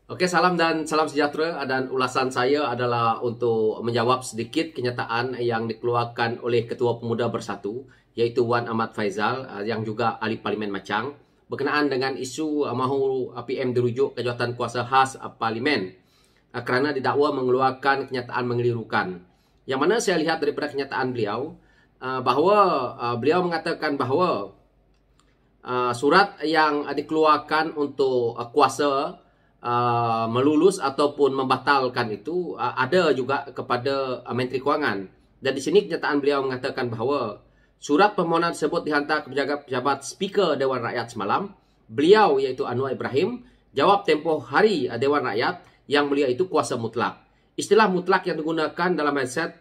Oke, salam dan salam sejahtera. Dan ulasan saya adalah untuk menjawab sedikit kenyataan yang dikeluarkan oleh Ketua Pemuda Bersatu, yaitu Wan Ahmad Faizal, yang juga ahli Parlimen Machang, berkenaan dengan isu mahu PM dirujuk ke jawatan kuasa khas Parlimen kerana didakwa mengeluarkan kenyataan mengelirukan. Yang mana saya lihat daripada kenyataan beliau, bahawa beliau mengatakan bahawa surat yang dikeluarkan untuk kuasa melulus ataupun membatalkan itu ada juga kepada Menteri Kewangan. Dan di sini kenyataan beliau mengatakan bahawa surat permohonan tersebut dihantar ke pejabat Speaker Dewan Rakyat semalam. Beliau iaitu Anwar Ibrahim jawab tempoh hari Dewan Rakyat yang beliau itu kuasa mutlak. Istilah mutlak yang digunakan dalam mindset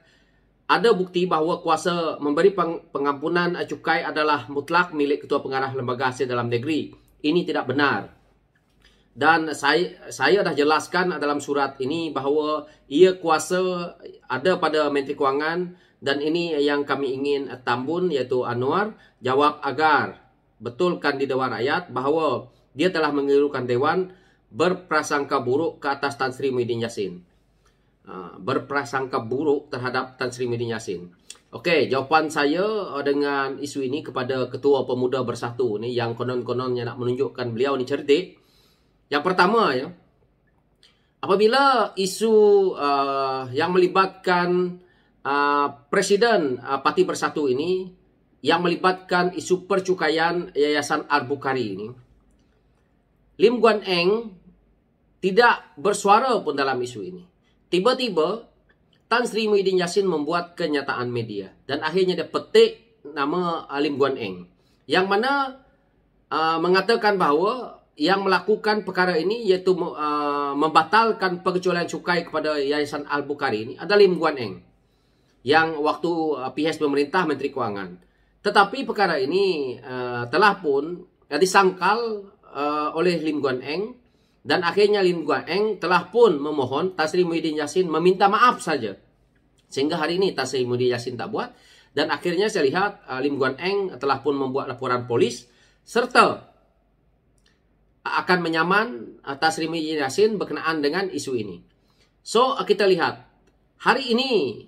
ada bukti bahawa kuasa memberi pengampunan cukai adalah mutlak milik Ketua Pengarah Lembaga Hasil Dalam Negeri. Ini tidak benar. Dan saya dah jelaskan dalam surat ini bahawa ia kuasa ada pada Menteri Kewangan, dan ini yang kami ingin tambun, iaitu Anwar jawab agar betulkan di Dewan Rakyat bahawa dia telah mengelirukan Dewan berprasangka buruk ke atas Tan Sri Muhyiddin Yassin. Berprasangka buruk terhadap Tan Sri Muhyiddin Yassin. Okey, jawapan saya dengan isu ini kepada Ketua Pemuda Bersatu ni yang konon-kononnya nak menunjukkan beliau ni cerdik. Yang pertama, ya, apabila isu yang melibatkan Presiden Parti Bersatu ini, yang melibatkan isu percukaian Yayasan Al-Bukhari ini, Lim Guan Eng tidak bersuara pun dalam isu ini. Tiba-tiba Tan Sri Muhyiddin Yassin membuat kenyataan media dan akhirnya dia petik nama Lim Guan Eng, yang mana mengatakan bahawa yang melakukan perkara ini iaitu membatalkan pengecualian cukai kepada Yayasan Al-Bukhari ini adalah Lim Guan Eng, yang waktu PH pemerintah Menteri Kewangan. Tetapi perkara ini telah pun disangkal oleh Lim Guan Eng, dan akhirnya Lim Guan Eng telah pun memohon Tan Sri Muhyiddin Yassin meminta maaf saja. Sehingga hari ini Tan Sri Muhyiddin Yassin tak buat, dan akhirnya saya lihat Lim Guan Eng telah pun membuat laporan polis serta akan menyaman Tan Sri Muhyiddin Yassin berkenaan dengan isu ini. So, kita lihat hari ini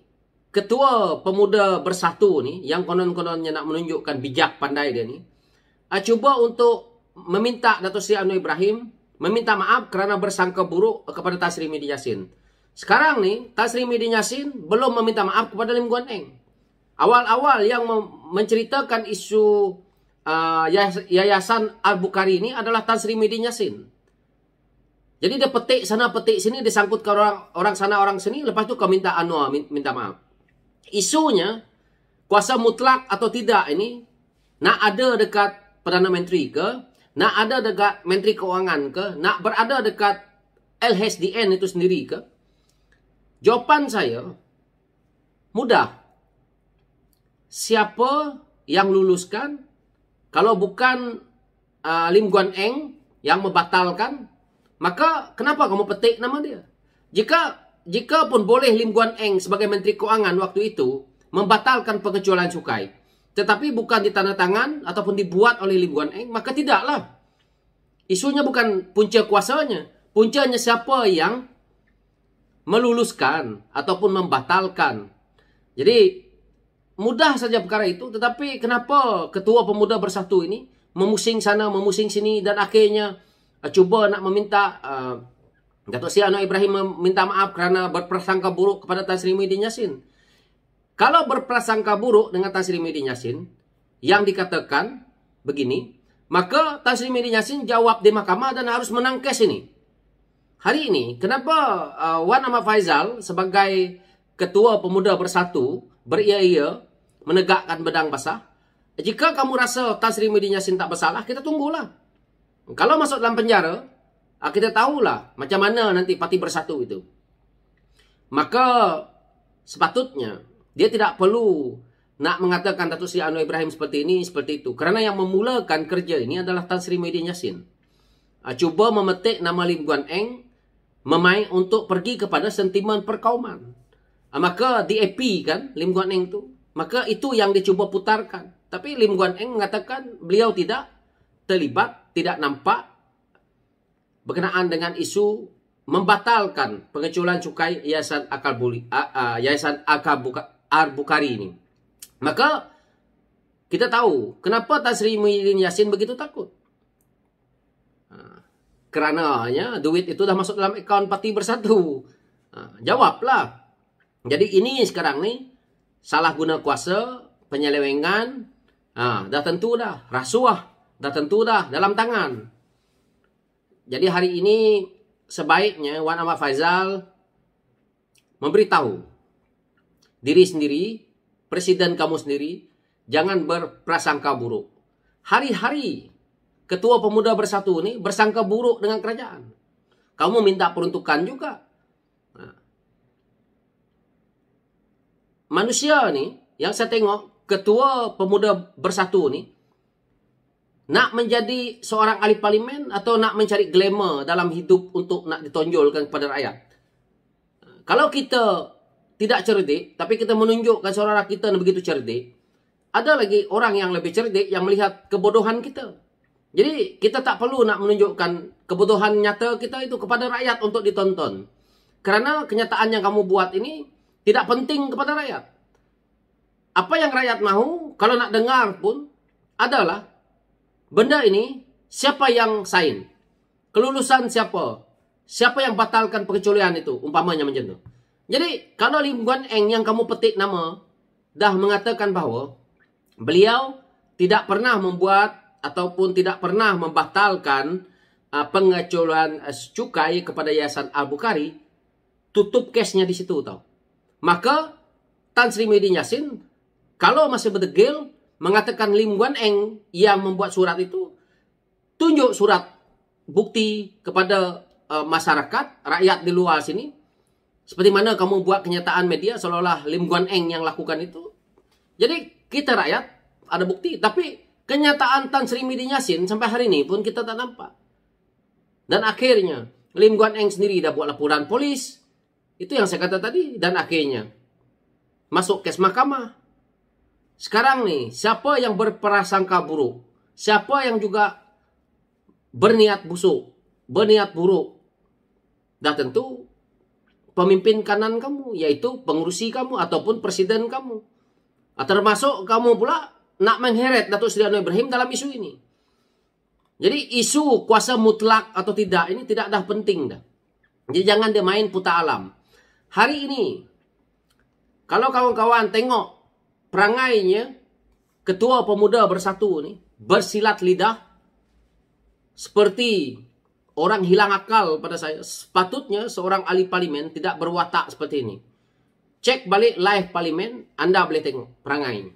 Ketua Pemuda Bersatu ni yang konon-kononnya nak menunjukkan bijak pandai dia ni, cuba untuk meminta Datuk Seri Anwar Ibrahim meminta maaf kerana bersangka buruk kepada Tan Sri Muhyiddin Yassin. Sekarang ni Tan Sri Muhyiddin Yassin belum meminta maaf kepada Lim Guan Eng. Awal-awal yang menceritakan isu Yayasan Al-Bukhari ini adalah Tan Sri Muhyiddin Yassin. Jadi dia petik sana petik sini, disangkut ke orang sana orang sini, lepas tu kau minta Anwar minta maaf. Isunya kuasa mutlak atau tidak ini nak ada dekat Perdana Menteri ke, nak ada dekat Menteri Kewangan ke, nak berada dekat LHSDN itu sendiri ke? Jawapan saya mudah. Siapa yang luluskan? Kalau bukan Lim Guan Eng yang membatalkan, maka kenapa kamu petik nama dia? Jika pun boleh Lim Guan Eng sebagai Menteri Kewangan waktu itu membatalkan pengecualian cukai, tetapi bukan ditandatangan ataupun dibuat oleh Lim Guan Eng, maka tidaklah. Isunya bukan punca kuasanya. Puncanya siapa yang meluluskan ataupun membatalkan. Jadi mudah saja perkara itu, tetapi kenapa Ketua Pemuda Bersatu ini memusing sana, memusing sini, dan akhirnya cuba nak meminta Datuk Seri Anwar Ibrahim meminta maaf kerana berprasangka buruk kepada Tan Sri Muhyiddin Yassin. Kalau berprasangka buruk dengan Tan Sri Muhyiddin Yassin, yang dikatakan begini, maka Tan Sri Muhyiddin Yassin jawab di mahkamah dan harus menang kes ini. Hari ini, kenapa Wan Ahmad Faizal sebagai Ketua Pemuda Bersatu beria-ia menegakkan bedang basah? Jika kamu rasa Tan Sri Muhyiddin Yassin tak bersalah, kita tunggulah. Kalau masuk dalam penjara, kita tahulah macam mana nanti Parti Bersatu itu. Maka sepatutnya dia tidak perlu nak mengatakan Datuk Seri Anwar Ibrahim seperti ini, seperti itu. Kerana yang memulakan kerja ini adalah Tan Sri Muhyiddin Yassin. Cuba memetik nama Lim Guan Eng memain untuk pergi kepada sentimen perkauman. Maka DAP kan, Lim Guan Eng tu. Maka itu yang dicuba putarkan. Tapi Lim Guan Eng mengatakan beliau tidak terlibat, tidak nampak berkenaan dengan isu membatalkan pengecualian cukai Yayasan Al-Bukhari ini. Maka kita tahu kenapa Tan Sri Muhyiddin Yassin begitu takut. Karenanya duit itu dah masuk dalam akaun Parti Bersatu. Jawablah. Jadi ini sekarang nih salah guna kuasa, penyelewengan, dah tentu dah, rasuah, dah tentu dah dalam tangan. Jadi hari ini sebaiknya Wan Ahmad Faizal memberitahu diri sendiri, presiden kamu sendiri, jangan berprasangka buruk. Hari-hari Ketua Pemuda Bersatu ini bersangka buruk dengan kerajaan. Kamu minta peruntukan juga. Manusia nih, yang saya tengok, Ketua Pemuda Bersatu nih, nak menjadi seorang ahli parlimen atau nak mencari glamour dalam hidup untuk nak ditonjolkan kepada rakyat. Kalau kita tidak cerdik, tapi kita menunjukkan saudara kita yang begitu cerdik, ada lagi orang yang lebih cerdik yang melihat kebodohan kita. Jadi kita tak perlu nak menunjukkan kebodohan nyata kita itu kepada rakyat untuk ditonton. Karena kenyataan yang kamu buat ini tidak penting kepada rakyat. Apa yang rakyat mahu, kalau nak dengar pun, adalah benda ini, siapa yang sign? Kelulusan siapa? Siapa yang batalkan pengecualian itu? Umpamanya macam tu. Jadi, kalau Lim Guan Eng yang kamu petik nama, dah mengatakan bahawa beliau tidak pernah membuat ataupun tidak pernah membatalkan pengecualian cukai kepada Yayasan Al-Bukhari, tutup case-nya di situ tau. Maka, Tan Sri Muhyiddin Yassin, kalau masih berdegil, mengatakan Lim Guan Eng yang membuat surat itu, tunjuk surat bukti kepada masyarakat, rakyat di luar sini. Seperti mana kamu buat kenyataan media seolah-olah Lim Guan Eng yang lakukan itu. Jadi kita rakyat ada bukti. Tapi kenyataan Tan Sri Muhyiddin Yassin sampai hari ini pun kita tak nampak. Dan akhirnya Lim Guan Eng sendiri dah buat laporan polis. Itu yang saya kata tadi. Dan akhirnya masuk kes mahkamah. Sekarang nih, siapa yang berprasangka buruk? Siapa yang juga berniat busuk? Berniat buruk? Dah tentu pemimpin kanan kamu, yaitu pengurusi kamu ataupun presiden kamu. Termasuk kamu pula nak mengheret Datuk Seri Anwar Ibrahim dalam isu ini. Jadi isu kuasa mutlak atau tidak ini tidak dah penting dah. Jadi jangan dia main putar alam. Hari ini, kalau kawan-kawan tengok perangainya Ketua Pemuda Bersatu ni bersilat lidah seperti orang hilang akal pada saya. Sepatutnya seorang ahli parlimen tidak berwatak seperti ini. Cek balik live parlimen, anda boleh tengok perangainya.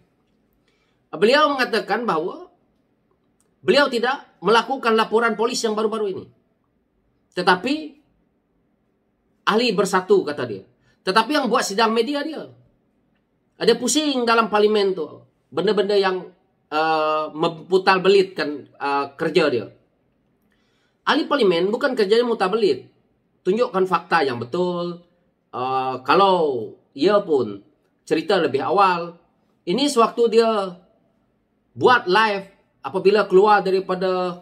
Beliau mengatakan bahawa beliau tidak melakukan laporan polis yang baru-baru ini. Tetapi ahli bersatu kata dia. Tetapi yang buat sidang media dia. Ada pusing dalam parlimen tu. Benda-benda yang memputar belitkan kerja dia. Ahli parlimen bukan kerjanya mutar belit. Tunjukkan fakta yang betul. Kalau ia pun cerita lebih awal. Ini sewaktu dia buat live apabila keluar daripada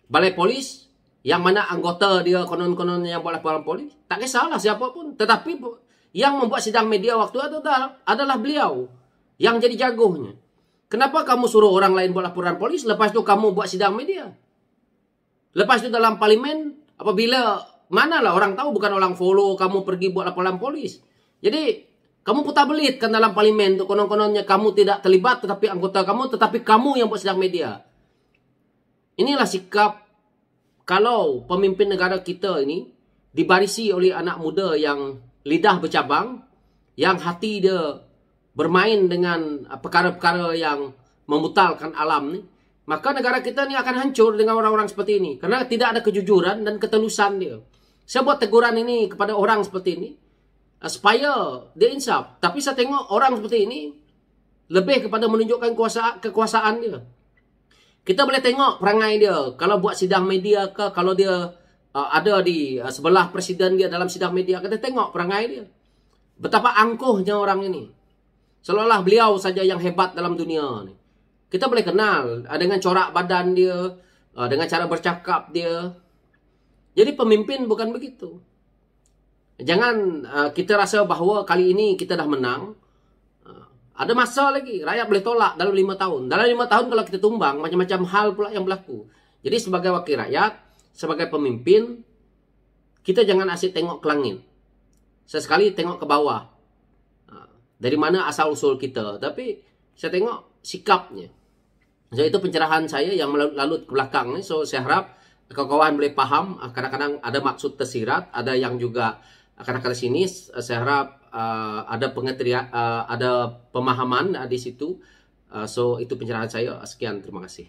balai polis. Yang mana anggota dia konon-konon yang buat laporan polis. Tak kisahlah siapa pun. Tetapi yang membuat sidang media waktu itu adalah beliau. Yang jadi jagonya. Kenapa kamu suruh orang lain buat laporan polis, lepas itu kamu buat sidang media? Lepas itu dalam parlimen, apabila manalah orang tahu bukan orang follow, kamu pergi buat laporan polis. Jadi, kamu putar belit kan dalam parlimen, untuk konon-kononnya kamu tidak terlibat, tetapi anggota kamu, tetapi kamu yang buat sidang media. Inilah sikap kalau pemimpin negara kita ini dibarisi oleh anak muda yang lidah bercabang, yang hati dia bermain dengan perkara-perkara yang memutalkan alam ni, maka negara kita ni akan hancur dengan orang-orang seperti ini. Kerana tidak ada kejujuran dan ketelusan dia. Saya buat teguran ini kepada orang seperti ini, supaya dia insaf. Tapi saya tengok orang seperti ini, lebih kepada menunjukkan kekuasaan dia. Kita boleh tengok perangai dia. Kalau buat sidang media ke, kalau dia ada di sebelah presiden dia dalam sidang media, kita tengok perangai dia. Betapa angkuhnya orang ini. Seolah-olah beliau saja yang hebat dalam dunia ni. Kita boleh kenal dengan corak badan dia, dengan cara bercakap dia. Jadi pemimpin bukan begitu. Jangan kita rasa bahwa kali ini kita dah menang. Ada masa lagi, rakyat boleh tolak dalam 5 tahun. Dalam 5 tahun kalau kita tumbang, macam-macam hal pula yang berlaku. Jadi sebagai wakil rakyat, sebagai pemimpin, kita jangan asyik tengok ke langit. Sesekali tengok ke bawah. Dari mana asal usul kita. Tapi saya tengok sikapnya. So itu pencerahan saya yang lalu ke belakang ni. So saya harap kawan-kawan boleh faham. Kadang-kadang ada maksud tersirat, ada yang juga kadang-kadang sini. Saya harap ada pengertian, ada pemahaman di situ. So itu pencerahan saya. Sekian, terima kasih.